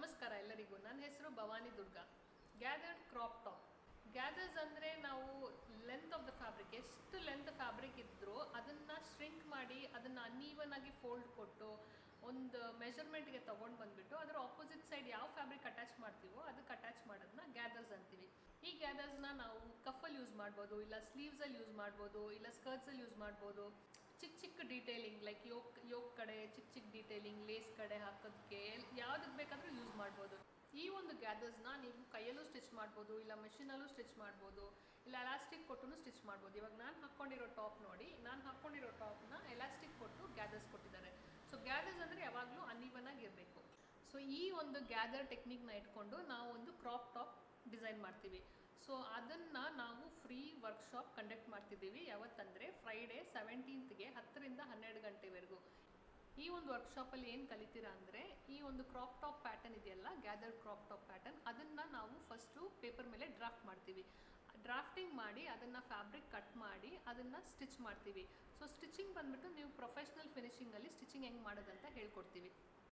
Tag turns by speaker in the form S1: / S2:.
S1: ನಮಸ್ಕಾರ ಎಲ್ಲರಿಗೂ. ನನ್ನ ಹೆಸರು Bhavani Durga. Gathered crop top. Gathers ಅಂದರೆ ನಾವು ಲೆಂತ್ ಆಫ್ ದ ಫ್ಯಾಬ್ರಿಕ್, ಎಷ್ಟು ಲೆಂತ್ ಫ್ಯಾಬ್ರಿಕ್ ಇದ್ದರೂ ಅದನ್ನು ಶ್ರಿಂಕ್ ಮಾಡಿ ಅದನ್ನು ಅನ್ಈವನ್ ಆಗಿ ಫೋಲ್ಡ್ ಕೊಟ್ಟು ಒಂದು ಮೆಜರ್ಮೆಂಟ್ಗೆ ತೊಗೊಂಡು ಬಂದುಬಿಟ್ಟು ಅದರ ಆಪೋಸಿಟ್ ಸೈಡ್ ಯಾವ ಫ್ಯಾಬ್ರಿಕ್ ಅಟ್ಯಾಚ್ ಮಾಡ್ತೀವೋ ಅದಕ್ಕೆ ಅಟ್ಯಾಚ್ ಮಾಡೋದನ್ನ ಗ್ಯಾದರ್ಸ್ ಅಂತೀವಿ. ಈ ಗ್ಯಾದರ್ಸ್ನ ನಾವು ಕಫಲ್ಲಿ ಯೂಸ್ ಮಾಡ್ಬೋದು, ಇಲ್ಲ ಸ್ಲೀವ್ಸಲ್ಲಿ ಯೂಸ್ ಮಾಡ್ಬೋದು, ಇಲ್ಲ ಸ್ಕರ್ಟ್ಸಲ್ಲಿ ಯೂಸ್ ಮಾಡ್ಬೋದು. ಚಿಕ್ಕ ಚಿಕ್ಕ ಡೀಟೇಲಿಂಗ್ ಲೈಕ್ ಯೋಕ್ ಕಡೆ ಚಿಕ್ಕ ಚಿಕ್ಕ ಡೀಟೇಲಿಂಗ್, ಲೇಸ್ ಕಡೆ ಹಾಕೋದಕ್ಕೆ ಯಾವುದಕ್ಕೆ ಬೇಕಾದರೂ ಯೂಸ್ ಮಾಡ್ಬೋದು. ಈ ಒಂದು ಗ್ಯಾದರ್ಸ್ನ ನೀವು ಕೈಯಲ್ಲೂ ಸ್ಟಿಚ್ ಮಾಡ್ಬೋದು, ಇಲ್ಲ ಮೆಷಿನಲ್ಲೂ ಸ್ಟಿಚ್ ಮಾಡ್ಬೋದು, ಇಲ್ಲ ಎಲಾಸ್ಟಿಕ್ ಕೊಟ್ಟು ಸ್ಟಿಚ್ ಮಾಡ್ಬೋದು. ಇವಾಗ ನಾನು ಹಾಕ್ಕೊಂಡಿರೋ ಟಾಪ್ ನೋಡಿ, ನಾನು ಹಾಕ್ಕೊಂಡಿರೋ ಟಾಪ್ನ ಎಲಾಸ್ಟಿಕ್ ಕೊಟ್ಟು ಗ್ಯಾದರ್ಸ್ ಕೊಟ್ಟಿದ್ದಾರೆ. ಸೊ ಗ್ಯಾದರ್ಸ್ ಅಂದರೆ ಯಾವಾಗಲೂ ಅನ್ಈವನ್ ಆಗಿರಬೇಕು. ಸೊ ಈ ಒಂದು ಗ್ಯಾದರ್ ಟೆಕ್ನಿಕ್ನ ಇಟ್ಕೊಂಡು ನಾವು ಒಂದು ಕ್ರಾಪ್ ಟಾಪ್ ಡಿಸೈನ್ ಮಾಡ್ತೀವಿ. ಸೊ ಅದನ್ನು ನಾವು ಫ್ರೀ ವರ್ಕ್ಶಾಪ್ ಕಂಡಕ್ಟ್ ಮಾಡ್ತಿದ್ದೀವಿ. ಯಾವತ್ತಂದರೆ ಫ್ರೈಡೇ 17th 10 ರಿಂದ 12 ಗಂಟೆವರೆಗೂ. ಈ ಒಂದು ವರ್ಕ್ಶಾಪಲ್ಲಿ ಏನು ಕಲಿತೀರಾ ಅಂದರೆ, ಈ ಒಂದು ಕ್ರಾಪ್ ಟಾಪ್ ಪ್ಯಾಟರ್ನ್ ಇದೆಯಲ್ಲ, ಗ್ಯಾದರ್ ಕ್ರಾಪ್ ಟಾಪ್ ಪ್ಯಾಟರ್ನ್, ಅದನ್ನು ನಾವು ಫಸ್ಟು ಪೇಪರ್ ಮೇಲೆ ಡ್ರಾಫ್ಟ್ ಮಾಡ್ತೀವಿ. ಡ್ರಾಫ್ಟಿಂಗ್ ಮಾಡಿ ಅದನ್ನು ಫ್ಯಾಬ್ರಿಕ್ ಕಟ್ ಮಾಡಿ ಅದನ್ನು ಸ್ಟಿಚ್ ಮಾಡ್ತೀವಿ. ಸೊ ಸ್ಟಿಚಿಂಗ್ ಬಂದುಬಿಟ್ಟು ನೀವು ಪ್ರೊಫೆಷ್ನಲ್ ಫಿನಿಷಿಂಗಲ್ಲಿ ಸ್ಟಿಚಿಂಗ್ ಹೆಂಗೆ ಮಾಡೋದಂತ ಹೇಳ್ಕೊಡ್ತೀವಿ.